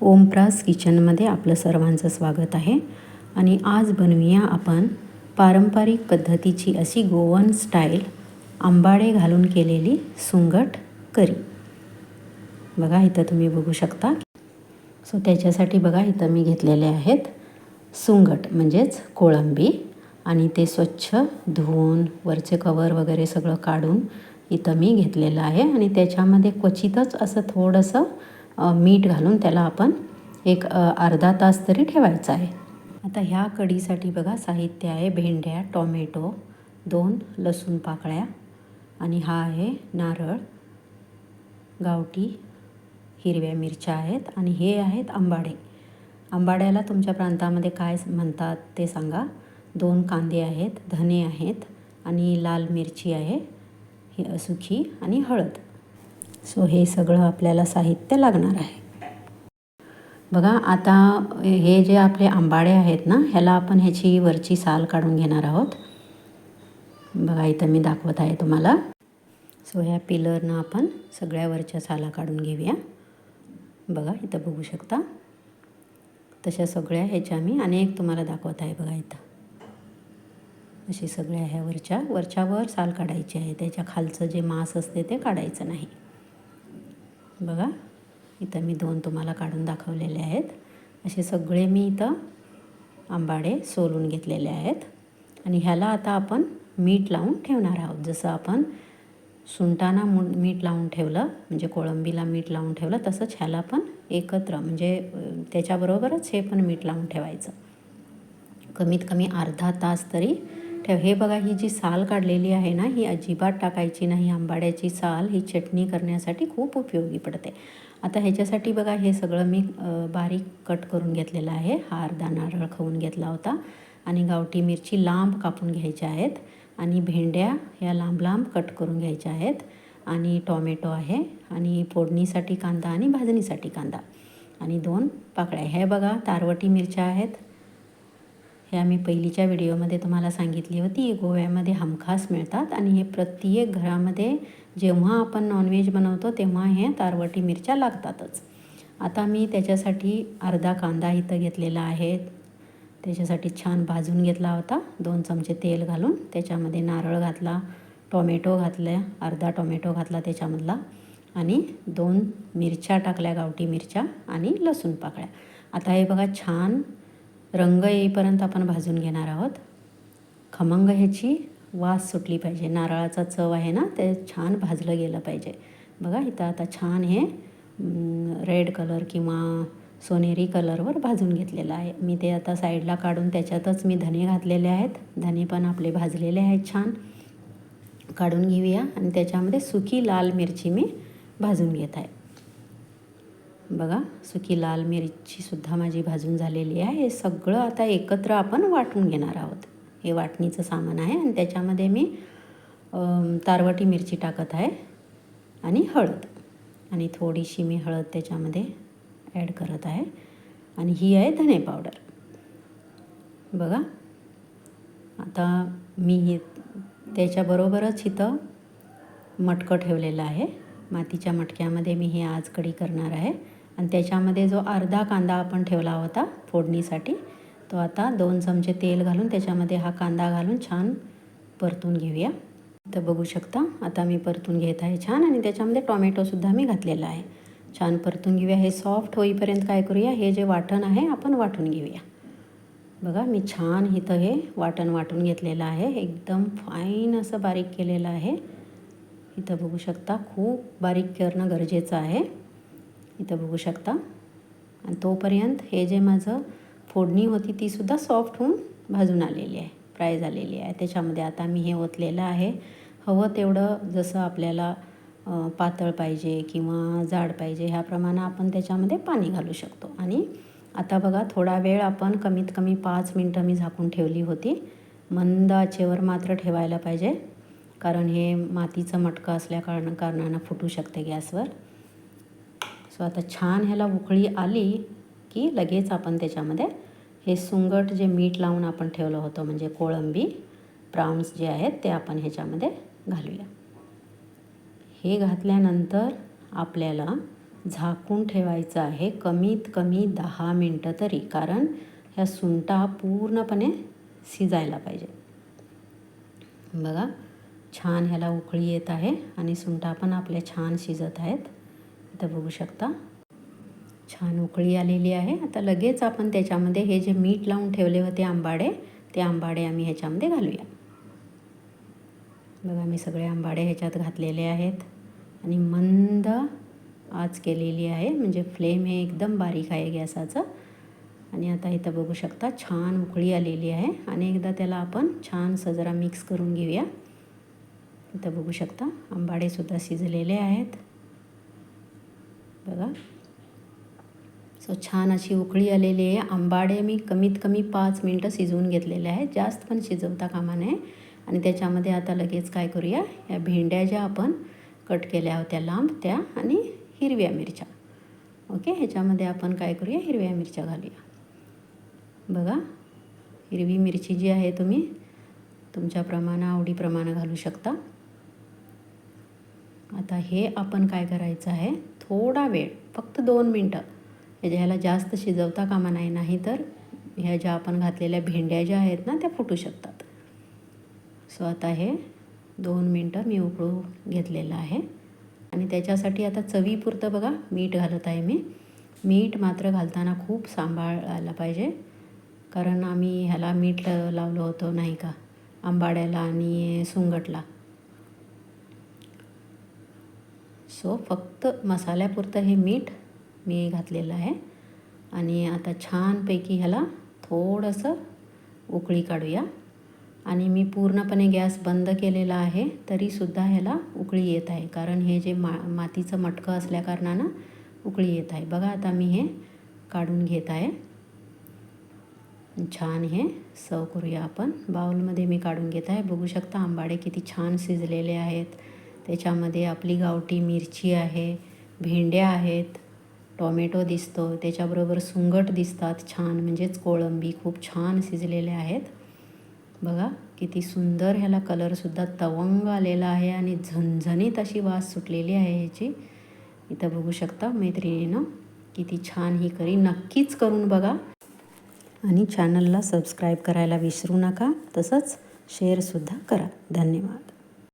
ओमप्रास किचनमध्ये आपलं सर्वांचं स्वागत आहे. आणि आज बनवूया आपण पारंपरिक पद्धतीची अशी गोवन स्टाईल आंबाडे घालून केलेली सुंगट करी. बघा इथं तुम्ही बघू शकता. त्याच्यासाठी बघा इथं मी घेतलेले आहेत सुंगट म्हणजेच कोळंबी, आणि ते स्वच्छ धुवून वरचे कवर वगैरे सगळं काढून इथं मी घेतलेलं आहे. आणि त्याच्यामध्ये क्वचितच असं थोडंसं मीठ घालून त्याला आपण एक अर्धा तास तरी ठेवायचं आहे. आता ह्या कढीसाठी बघा साहित्य आहे भेंड्या, टोमॅटो, 2 लसूण पाकळ्या, आणि हा आहे नारळ, गावठी हिरव्या मिरच्या आहेत, आणि हे आहेत आंबाडे. आंबाड्याला तुमच्या प्रांतामध्ये काय म्हणतात ते सांगा. 2 कांदे आहेत, धने आहेत, आणि लाल मिरची आहे ही सुकी, आणि हळद. हे सगळं आपल्याला साहित्य लागणार आहे. बघा आता हे जे आपले आंबाडे आहेत ना, ह्याला आपण ह्याची वरची साल काढून घेणार आहोत. बघा इथं मी दाखवत आहे तुम्हाला. ह्या पिलरनं आपण सगळ्या वरच्या साला काढून घेऊया. बघा इथं बघू शकता. तशा सगळ्या ह्याच्या मी अनेक तुम्हाला दाखवत आहे. बघा इथं अशी सगळ्या ह्या वरच्यावर साल काढायची आहे. त्याच्या खालचं जे मांस असते ते काढायचं नाही. बघा इथं मी 2 तुम्हाला काढून दाखवलेले आहेत. असे सगळे मी इथं आंबाडे सोलून घेतलेले आहेत. आणि ह्याला आता आपण मीठ लावून ठेवणार आहोत. जसं आपण सुंटाना मीठ लावून ठेवलं, म्हणजे कोळंबीला मीठ लावून ठेवलं, तसंच ह्याला पण एकत्र म्हणजे त्याच्याबरोबरच हे पण मीठ लावून ठेवायचं. कमीत कमी अर्धा तास तरी ठेव. हे बघा ही जी साल काढलेली आहे ना, ही अजिबात टाकायची नाही. आंबाड्याची साल ही चटणी करण्यासाठी खूप उपयोगी पडते. आता ह्याच्यासाठी बघा हे सगळं मी बारीक कट करून घेतलेलं आहे. हा अर्धा नारळ खवून घेतला होता, आणि गावठी मिरची लांब कापून घ्यायच्या आहेत, आणि भेंड्या ह्या लांब लांब कट करून घ्यायच्या आहेत, आणि टोमॅटो आहे, आणि फोडणीसाठी कांदा, आणि भाजणीसाठी कांदा, आणि 2 पाकळ्या. हे बघा तारवटी मिरच्या आहेत. ह्या मी पहिलीच्या व्हिडिओमध्ये तुम्हाला सांगितली होती. गोव्यामध्ये हमखास मिळतात, आणि हे प्रत्येक घरामध्ये जेव्हा आपण नॉनव्हेज बनवतो तेव्हा हे तारवटी मिरच्या लागतातच. आता मी त्याच्यासाठी अर्धा कांदा इथं घेतलेला आहे. त्याच्यासाठी छान भाजून घेतला होता. 2 चमचे तेल घालून त्याच्यामध्ये नारळ घातला, टोमॅटो घातला, अर्धा टोमॅटो घातला त्याच्यामधला, आणि 2 मिरच्या टाकल्या गावठी मिरच्या, आणि लसूण पाकळ्या. आता हे बघा छान रंग येईपर्यंत आपण भाजून घेणार आहोत. खमंग ह्याची वास सुटली पाहिजे. नारळाचा चव आहे ना, ते छान भाजलं गेलं पाहिजे. बघा इथं आता छान हे रेड कलर किंवा सोनेरी कलरवर भाजून घेतलेलं आहे. मी ते आता साईडला काढून त्याच्यातच मी धने घातलेले आहेत. धने पण आपले भाजलेले आहेत. छान काढून घेऊया. आणि त्याच्यामध्ये सुकी लाल मिरची मी भाजून घेत आहे. बघा सुकी लाल मिरचीसुद्धा माझी भाजून झालेली आहे. हे सगळं आता एकत्र आपण वाटून घेणार आहोत. हे वाटणीचं सामान आहे, आणि त्याच्यामध्ये मी तारवटी मिरची टाकत आहे, आणि हळद, आणि थोडीशी मी हळद त्याच्यामध्ये ॲड करत आहे, आणि ही आहे धने पावडर. बघा आता मी हे त्याच्याबरोबरच इथं मटकं ठेवलेलं आहे. मातीच्या मटक्यामध्ये मी हे आज कढी करणार आहे. आणि त्याच्यामध्ये जो अर्धा कांदा आपण ठेवला होता फोडणीसाठी, तो आता 2 चमचे तेल घालून त्याच्यामध्ये हा कांदा घालून छान परतून घेऊया. तर बघू शकता आता मी परतून घेत आहे छान. आणि त्याच्यामध्ये टोमॅटोसुद्धा मी घातलेला आहे. छान परतून घेऊया. हे सॉफ्ट होईपर्यंत काय करूया, हे जे वाटण आहे आपण वाटून घेऊया. बघा मी छान इथं हे वाटून घेतलेलं आहे. एकदम फाईन असं बारीक केलेलं आहे. इथं बघू शकता खूप बारीक करणं गरजेचं आहे. इथं बघू शकता. आणि तोपर्यंत हे जे माझं फोडणी होती तीसुद्धा सॉफ्ट होऊन भाजून आलेली आहे, फ्राय झालेली आहे. त्याच्यामध्ये आता मी हे ओतलेलं आहे. हवं तेवढं जसं आपल्याला पातळ पाहिजे किंवा जाड पाहिजे ह्याप्रमाणे आपण त्याच्यामध्ये पाणी घालू शकतो. आणि आता बघा थोडा वेळ आपण कमीत कमी 5 मिनटं मी झाकून ठेवली होती. मंद आचेवर मात्र ठेवायला पाहिजे, कारण हे मातीचं मटकं असल्या कारणानं फुटू शकते गॅसवर. आता छान ह्याला उकळी आली की लगेच आपण त्याच्यामध्ये हे सुंगट जे मीठ लावून आपण ठेवलं होतं, म्हणजे कोळंबी प्राउन्स जे आहेत ते आपण ह्याच्यामध्ये घालूया. हे घातल्यानंतर आपल्याला झाकून ठेवायचं आहे कमीत कमी 10 मिनटं तरी, कारण ह्या सुंठा पूर्णपणे शिजायला पाहिजे. बघा छान ह्याला उकळी येत आहे आणि सुंठा पण आपल्या छान शिजत आहेत. इथं बघू शकता छान उकळी आलेली आहे. आता लगेच आपण त्याच्यामध्ये हे जे मीठ लावून ठेवले होते आंबाडे, ते आंबाडे आम्ही ह्याच्यामध्ये घालूया. बघा मी सगळे आंबाडे ह्याच्यात घातलेले आहेत आणि मंद आच केलेली आहे, म्हणजे फ्लेम हे एकदम बारीक आहे गॅसाचं. आणि आता इथं बघू शकता छान उकळी आलेली आहे आणि एकदा त्याला आपण छान जरा मिक्स करून घेऊया. इथं बघू शकता आंबाडेसुद्धा शिजलेले आहेत. बघा छान अशी उकळी आलेली आहे. आंबाडे मी कमीत कमी 5 मिनटं शिजवून घेतलेले आहेत, जास्त पण शिजवता कामा नये. आणि त्याच्यामध्ये आता लगेच काय करूया, या भेंड्या ज्या आपण कट केल्या होत्या लांब त्या आणि हिरव्या मिरच्या. ओके, ह्याच्यामध्ये आपण काय करूया, हिरव्या मिरच्या घालूया. बघा हिरवी मिरची जी आहे तुम्ही तुमच्या आवडीप्रमाणे घालू शकता. आता हे आपण काय करायचं आहे, थोडा वेळ फक्त 2 मिनटं ह्याला जास्त शिजवता कामा नाही, नाही तर ह्या ज्या आपण घातलेल्या भेंड्या ज्या आहेत ना त्या फुटू शकतात. आता हे 2 मिनटं मी उकळू घेतलेलं आहे. आणि त्याच्यासाठी आता चवीपुरतं बघा मीठ घालत आहे मी. मीठ मात्र घालताना खूप सांभाळायला पाहिजे, कारण आम्ही ह्याला मीठ लावलं होतं नाही का आंबाड्याला आणि सुंगटला. फक्त मसाल्यापुरतं हे मीठ मी घातलेलं आहे. आणि आता छानपैकी ह्याला थोडंसं उकळी काढूया. आणि मी पूर्णपणे गॅस बंद केलेला आहे तरीसुद्धा ह्याला उकळी येत आहे, कारण हे जे मातीचं मटकं असल्याकारणानं उकळी येत आहे. बघा आता मी हे काढून घेत आहे. छान हे सर्व करूया आपण. बाउलमध्ये मी काढून घेत आहे. बघू शकता आंबाडे किती छान शिजलेले आहेत. त्याच्यामध्ये आपली गावठी मिरची आहे, भेंड्या आहेत, टोमॅटो दिसतो, त्याच्याबरोबर सुंगट दिसतात छान, म्हणजेच कोळंबी खूप छान शिजलेले आहेत. बघा किती सुंदर ह्याला कलरसुद्धा तवंग आलेला आहे आणि झणझणीत अशी वास सुटलेली आहे ह्याची. इथं बघू शकता मैत्रिणीनं किती छान ही करी नक्कीच करून बघा. आणि चॅनलला सबस्क्राईब करायला विसरू नका, तसंच शेअरसुद्धा करा. धन्यवाद.